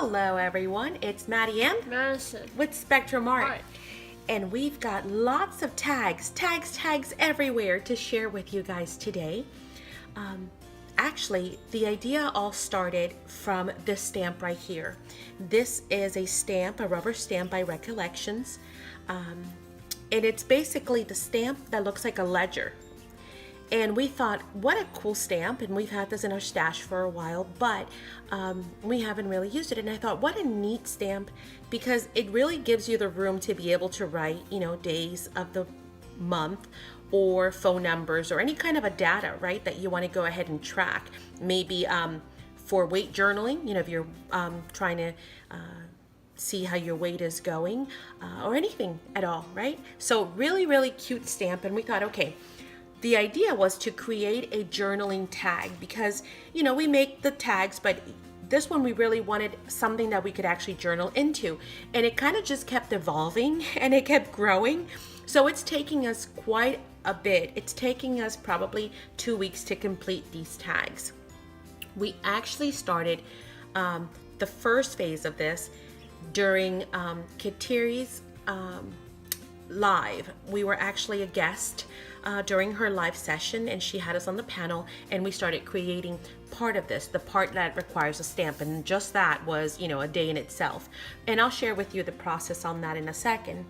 Hello everyone, it's Madi Madison with Spectrum Art. And we've got lots of tags everywhere to share with you guys today. Actually, the idea all started from this stamp right here. This is a stamp, a rubber stamp by Recollections. And it's basically the stamp that looks like a ledger. And we thought, what a cool stamp, and we've had this in our stash for a while, but we haven't really used it. And I thought, what a neat stamp, because it really gives you the room to be able to write, days of the month or phone numbers or any kind of a data, right, that you want to go ahead and track. Maybe for weight journaling, if you're trying to see how your weight is going or anything at all, right? So really, really cute stamp. And we thought, okay, the idea was to create a journaling tag because, we make the tags, but this one we really wanted something that we could actually journal into. And it kind of just kept evolving and it kept growing. So it's taking us quite a bit. It's taking us probably 2 weeks to complete these tags. We actually started the first phase of this during Katiri's live. We were actually a guest during her live session, and she had us on the panel, and we started creating part of this, the part that requires a stamp, and just that was, a day in itself. And I'll share with you the process on that in a second.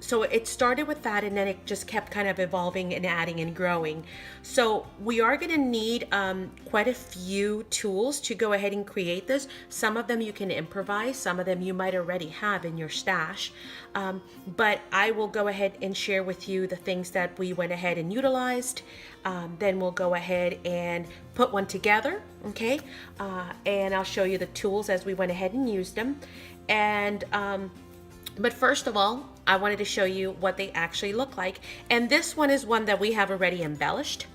So it started with that, and then it just kept kind of evolving and adding and growing. So we are going to need quite a few tools to go ahead and create this. Some of them you can improvise, some of them you might already have in your stash. But I will go ahead and share with you the things that we went ahead and utilized. Then we'll go ahead and put one together, okay? And I'll show you the tools as we went ahead and used them. But first of all, I wanted to show you what they actually look like. And this one is one that we have already embellished.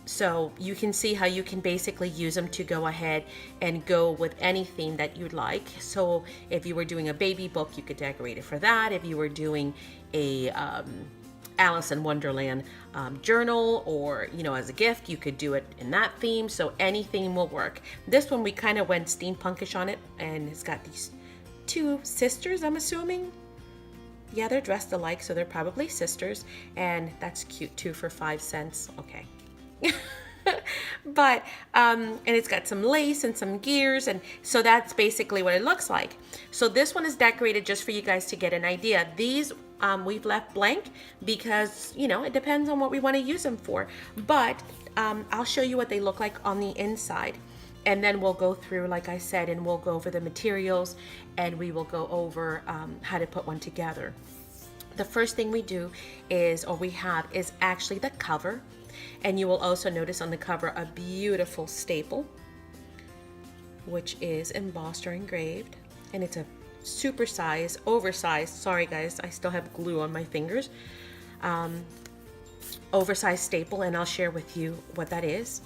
So you can see how you can basically use them to go ahead and go with anything that you'd like. So if you were doing a baby book, you could decorate it for that. If you were doing a Alice in Wonderland journal, or as a gift, you could do it in that theme. So anything will work. This one we kind of went steampunkish on it, and it's got these two sisters, I'm assuming. Yeah, they're dressed alike, so they're probably sisters, and that's cute too for 5 cents. Okay. But and it's got some lace and some gears, and so that's basically what it looks like. So this one is decorated just for you guys to get an idea. These we've left blank because it depends on what we want to use them for, but I'll show you what they look like on the inside. And then we'll go through, like I said, and we'll go over the materials, and we will go over how to put one together. The first thing we do is actually the cover. And you will also notice on the cover a beautiful staple, which is embossed or engraved. And it's a super size, oversized, sorry guys, I still have glue on my fingers, oversized staple, and I'll share with you what that is.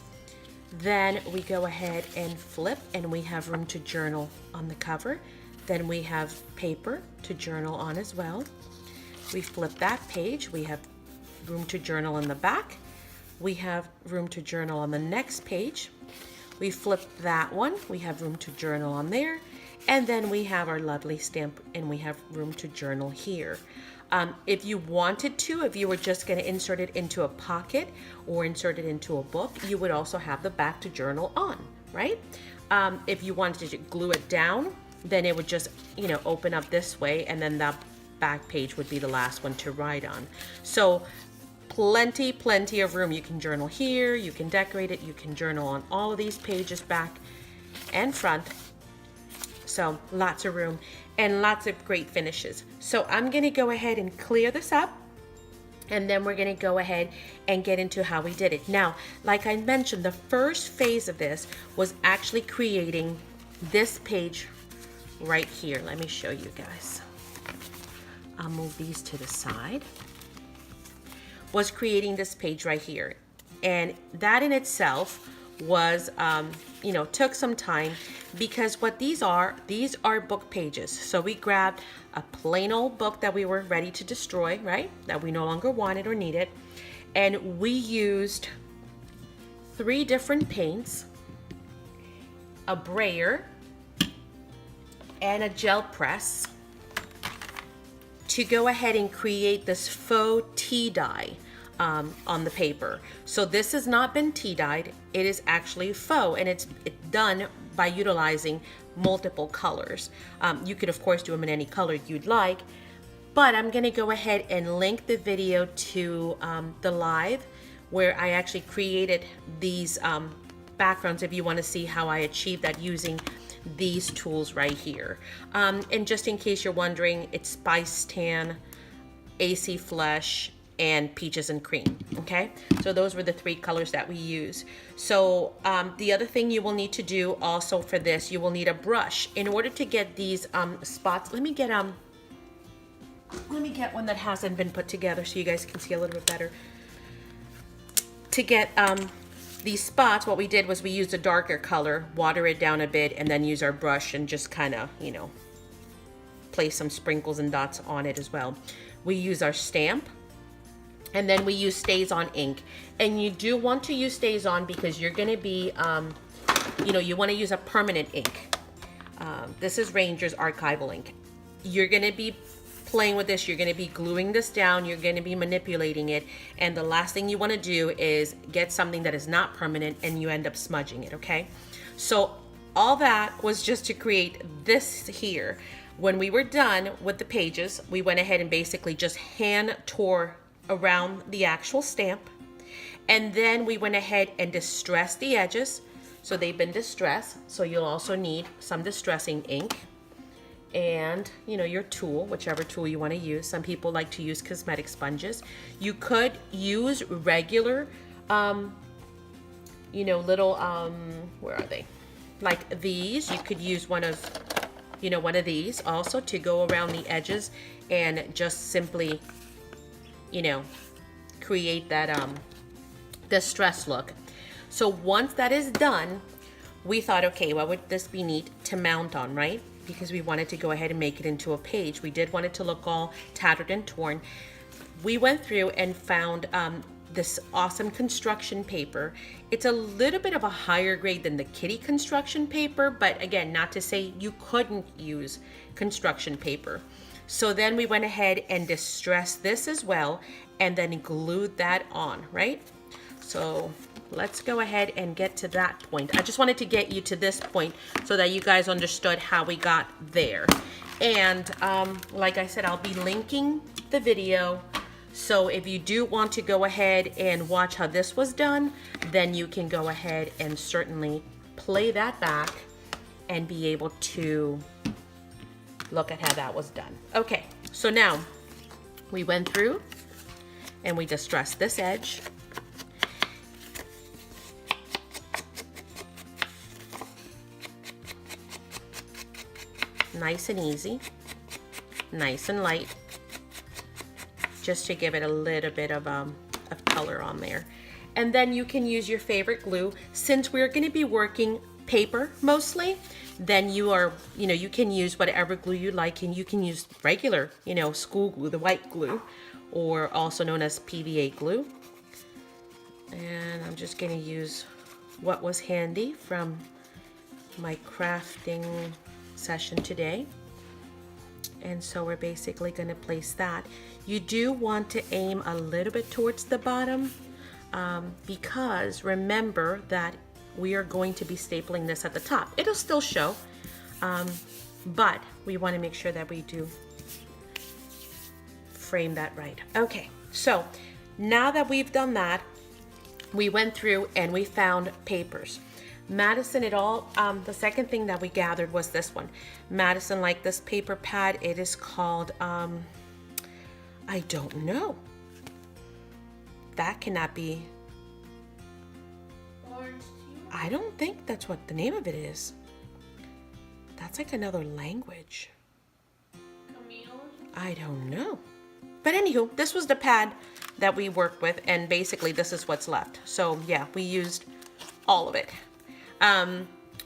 Then we go ahead and flip, and we have room to journal on the cover. Then we have paper to journal on as well. We flip that page, we have room to journal in the back. We have room to journal on the next page. We flip that one, we have room to journal on there. And then we have our lovely stamp, and we have room to journal here. If you wanted to, if you were just going to insert it into a pocket or insert it into a book, you would also have the back to journal on, right? If you wanted to glue it down, then it would just, open up this way, and then that back page would be the last one to write on. So plenty of room. You can journal here, you can decorate it, you can journal on all of these pages, back and front. So lots of room and lots of great finishes. So I'm going to go ahead and clear this up, and then we're going to go ahead and get into how we did it. Now, like I mentioned, the first phase of this was actually creating this page right here. Let me show you guys. I'll move these to the side. Was creating this page right here. And that in itself was, took some time, because what these are book pages. So we grabbed a plain old book that we were ready to destroy, right? That we no longer wanted or needed. And we used 3 different paints a brayer and a gel press to go ahead and create this faux tea dye on the paper. So this has not been tea dyed, it is actually faux, and it's done by utilizing multiple colors. You could of course do them in any color you'd like, but I'm gonna go ahead and link the video to the live where I actually created these backgrounds if you want to see how I achieved that using these tools right here. And just in case you're wondering, it's Spice Tan, AC Flesh, and Peaches and Cream, okay? So those were the 3 colors that we use. So the other thing you will need to do also for this, you will need a brush. In order to get these spots, let me get one that hasn't been put together so you guys can see a little bit better. To get these spots, what we did was we used a darker color, water it down a bit, and then use our brush and just kind of, you know, place some sprinkles and dots on it as well. We use our stamp, and then we use Stays On ink. And you do want to use Stays On because you're going to be, you know, you want to use a permanent ink. This is Ranger's archival ink. You're going to be playing with this, you're going to be gluing this down, you're going to be manipulating it, and the last thing you want to do is get something that is not permanent and you end up smudging it, okay? So all that was just to create this here. When we were done with the pages, we went ahead and basically just hand tore around the actual stamp, and then we went ahead and distressed the edges. So they've been distressed, so you'll also need some distressing ink and, you know, your tool, whichever tool you want to use. Some people like to use cosmetic sponges. You could use regular, you know, little, where are they? Like these. You could use one of, you know, one of these also to go around the edges and just simply, you know, create that distress look. So once that is done, we thought, okay, what would this be neat to mount on, right? Because we wanted to go ahead and make it into a page. We did want it to look all tattered and torn. We went through and found this awesome construction paper. It's a little bit of a higher grade than the kitty construction paper, but again, not to say you couldn't use construction paper. So then we went ahead and distressed this as well, and then glued that on, right? So let's go ahead and get to that point. I just wanted to get you to this point so that you guys understood how we got there. And like I said, I'll be linking the video. So if you do want to go ahead and watch how this was done, then you can go ahead and certainly play that back and be able to look at how that was done. Okay, so now we went through and we distressed this edge. Nice and easy, nice and light, just to give it a little bit of color on there. And then you can use your favorite glue. Since we're going to be working paper mostly, then you are, you know, you can use whatever glue you like, and you can use regular, you know, school glue, the white glue, or also known as PVA glue. And I'm just going to use what was handy from my crafting session today. And so we're basically going to place that. You do want to aim a little bit towards the bottom because remember that we are going to be stapling this at the top. It'll still show, but we want to make sure that we do frame that right. Okay, so now that we've done that, we went through and we found papers. Madison, the second thing that we gathered was this one. Madison liked this paper pad. It is called, I don't know. That cannot be. I don't think that's what the name of it is. That's like another language. I don't know. But anywho, this was the pad that we worked with, and basically this is what's left. So yeah, we used all of it.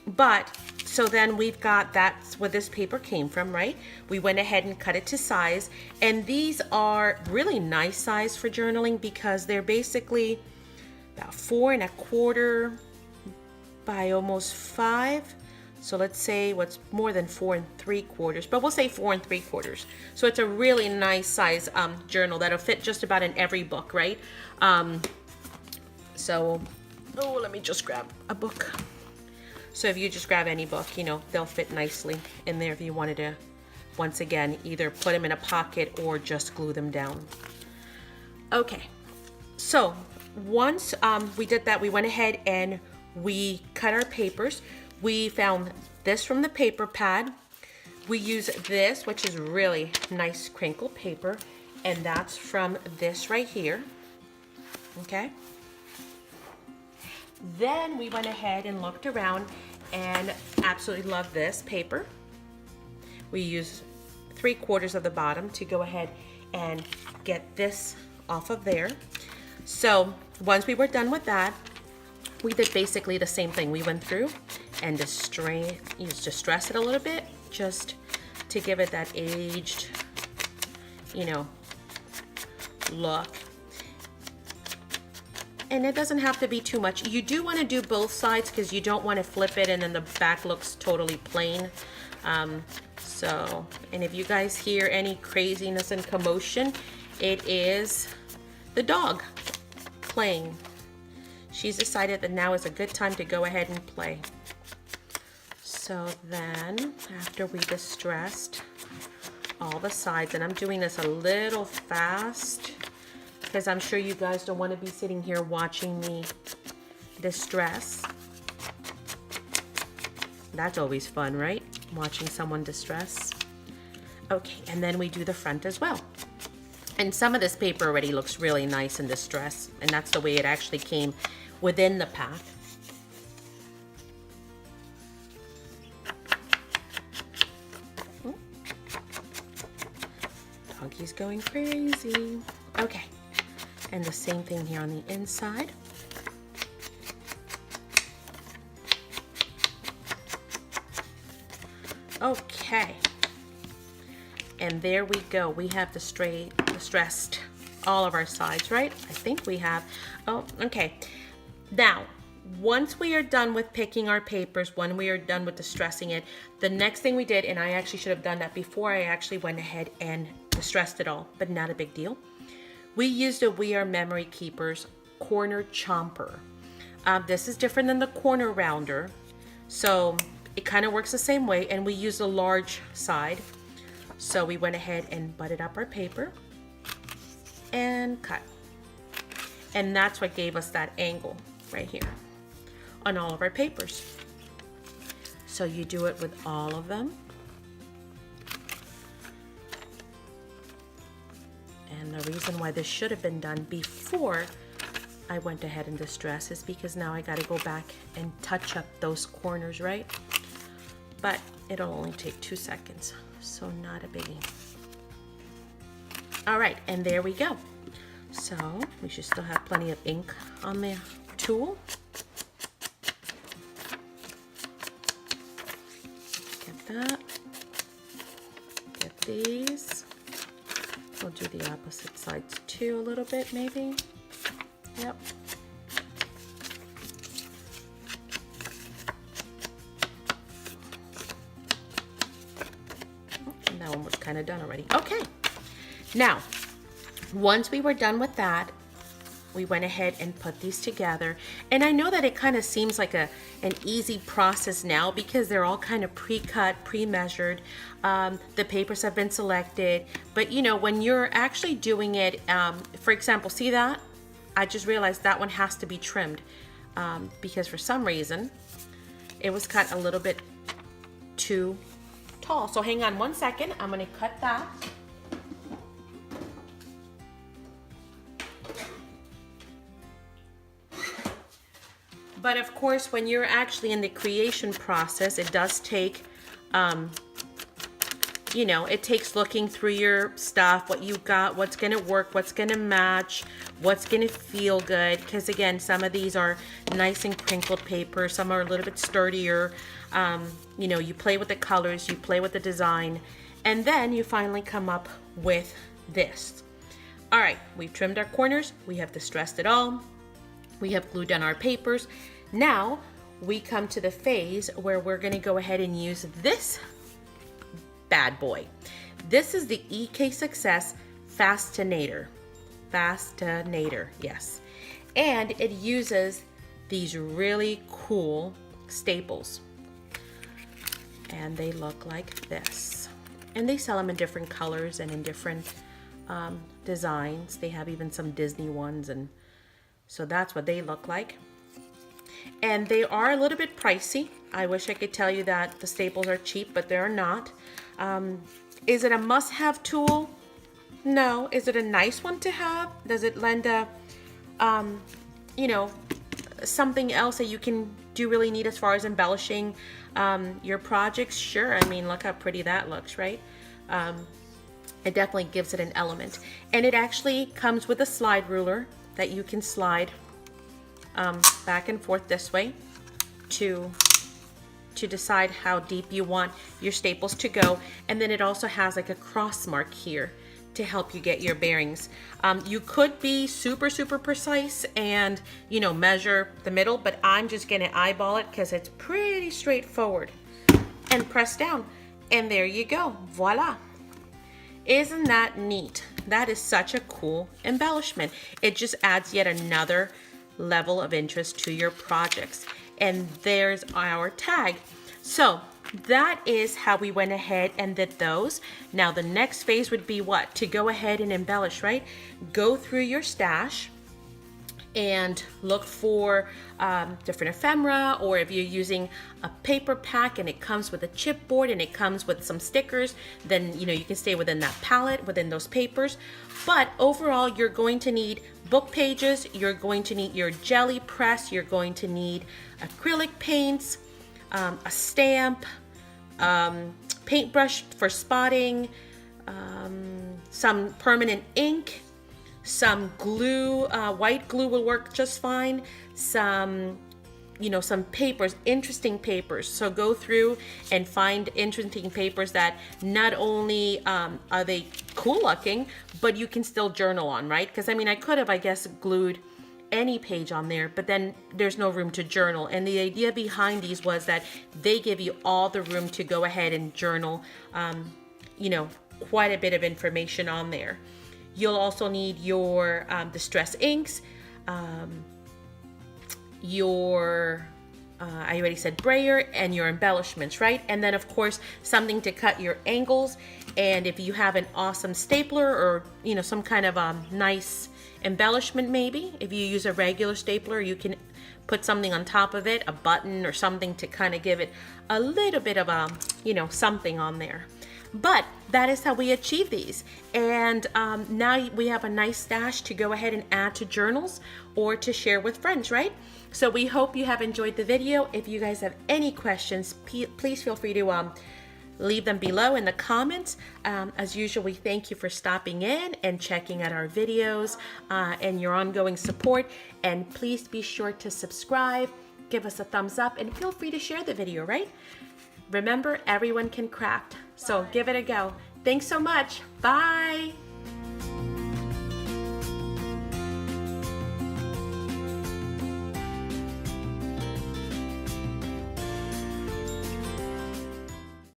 But so then we've got, that's where this paper came from, right? We went ahead and cut it to size, and these are really nice size for journaling because they're basically about 4 1/4 by almost 5. So let's say what's more than 4 3/4, but we'll say 4 3/4. So it's a really nice size journal that'll fit just about in every book, right? So, oh, let me just grab a book. So if you just grab any book, you know, they'll fit nicely in there if you wanted to, once again, either put them in a pocket or just glue them down. Okay, so once we did that, we went ahead and we cut our papers. We found this from the paper pad. We use this, which is really nice crinkle paper, and that's from this right here, okay? Then we went ahead and looked around and absolutely love this paper. We use 3/4 of the bottom to go ahead and get this off of there. So once we were done with that, we did basically the same thing. We went through and distress it a little bit, just to give it that aged, you know, look. And it doesn't have to be too much. You do want to do both sides because you don't want to flip it and then the back looks totally plain. And if you guys hear any craziness and commotion, it is the dog playing. She's decided that now is a good time to go ahead and play. So then, after we distressed all the sides, and I'm doing this a little fast because I'm sure you guys don't want to be sitting here watching me distress. That's always fun, right? Watching someone distress. Okay, and then we do the front as well. And some of this paper already looks really nice in distress, and that's the way it actually came within the pack. Doggy's going crazy. Okay, and the same thing here on the inside. Okay, and there we go. We have distressed all of our sides, right? I think we have. Oh, okay. Now, once we are done with picking our papers, when we are done with distressing it, the next thing we did, and I actually should have done that before I actually went ahead and distressed it all, but not a big deal. We used a We Are Memory Keepers corner chomper. This is different than the corner rounder, so it kind of works the same way, and we use a large side. So we went ahead and butted up our paper and cut. And that's what gave us that angle right here on all of our papers. So you do it with all of them. And the reason why this should have been done before I went ahead and distressed is because now I got to go back and touch up those corners, right? But it'll only take 2 seconds, so not a biggie. All right, and there we go. So we should still have plenty of ink on the tool. Get that. Get these. We'll do the opposite sides too a little bit maybe. Yep. And that one was kind of done already. Okay. Now, once we were done with that, we went ahead and put these together. And I know that it kind of seems like an easy process now because they're all kind of pre-cut, pre-measured. The papers have been selected. But you know, when you're actually doing it, for example, see that? I just realized that one has to be trimmed because for some reason it was cut a little bit too tall. So hang on 1 second, I'm gonna cut that. But of course, when you're actually in the creation process, it does take, you know, it takes looking through your stuff, what you got, what's gonna work, what's gonna match, what's gonna feel good. Because again, some of these are nice and crinkled paper, some are a little bit sturdier. You know, you play with the colors, you play with the design, and then you finally come up with this. All right, we've trimmed our corners, we have distressed it all. We have glued down our papers. Now, we come to the phase where we're going to go ahead and use this bad boy. This is the EK Success Fastenater. Fastenater, yes. And it uses these really cool staples. And they look like this. And they sell them in different colors and in different designs. They have even some Disney ones, and so that's what they look like. And they are a little bit pricey. I wish I could tell you that the staples are cheap, but they're not. Is it a must-have tool? No. Is it a nice one to have? Does it lend a, you know, something else that you can do really neat as far as embellishing your projects? Sure. I mean, look how pretty that looks, right? It definitely gives it an element. And it actually comes with a slide ruler that you can slide back and forth this way to decide how deep you want your staples to go. And then it also has like a cross mark here to help you get your bearings. You could be super precise and, you know, measure the middle, but I'm just gonna eyeball it because it's pretty straightforward. And press down, and there you go, voila. Isn't that neat? That is such a cool embellishment. It just adds yet another level of interest to your projects. And there's our tag. So that is how we went ahead and did those. Now the next phase would be what? To go ahead and embellish, right? Go through your stash and look for different ephemera, or if you're using a paper pack and it comes with a chipboard and it comes with some stickers, then you know you can stay within that palette, within those papers. But overall, you're going to need book pages, you're going to need your jelly press, you're going to need acrylic paints, a stamp, paintbrush for spotting, some permanent ink, some glue, white glue will work just fine, some, you know, some papers, interesting papers. So go through and find interesting papers that not only are they cool looking, but you can still journal on, right? Because I mean, I could have, I guess, glued any page on there, but then there's no room to journal. And the idea behind these was that they give you all the room to go ahead and journal, you know, quite a bit of information on there. You'll also need your distress inks, your, I already said brayer, and your embellishments, right? And then of course, something to cut your angles. And if you have an awesome stapler or, you know, some kind of nice embellishment, maybe if you use a regular stapler, you can put something on top of it, a button or something to kind of give it a little bit of you know, something on there. But that is how we achieve these. And now we have a nice stash to go ahead and add to journals or to share with friends, right? So we hope you have enjoyed the video. If you guys have any questions, please feel free to leave them below in the comments. As usual, we thank you for stopping in and checking out our videos and your ongoing support. And please be sure to subscribe, give us a thumbs up, and feel free to share the video, right? Remember, everyone can craft, so give it a go. Thanks so much. Bye.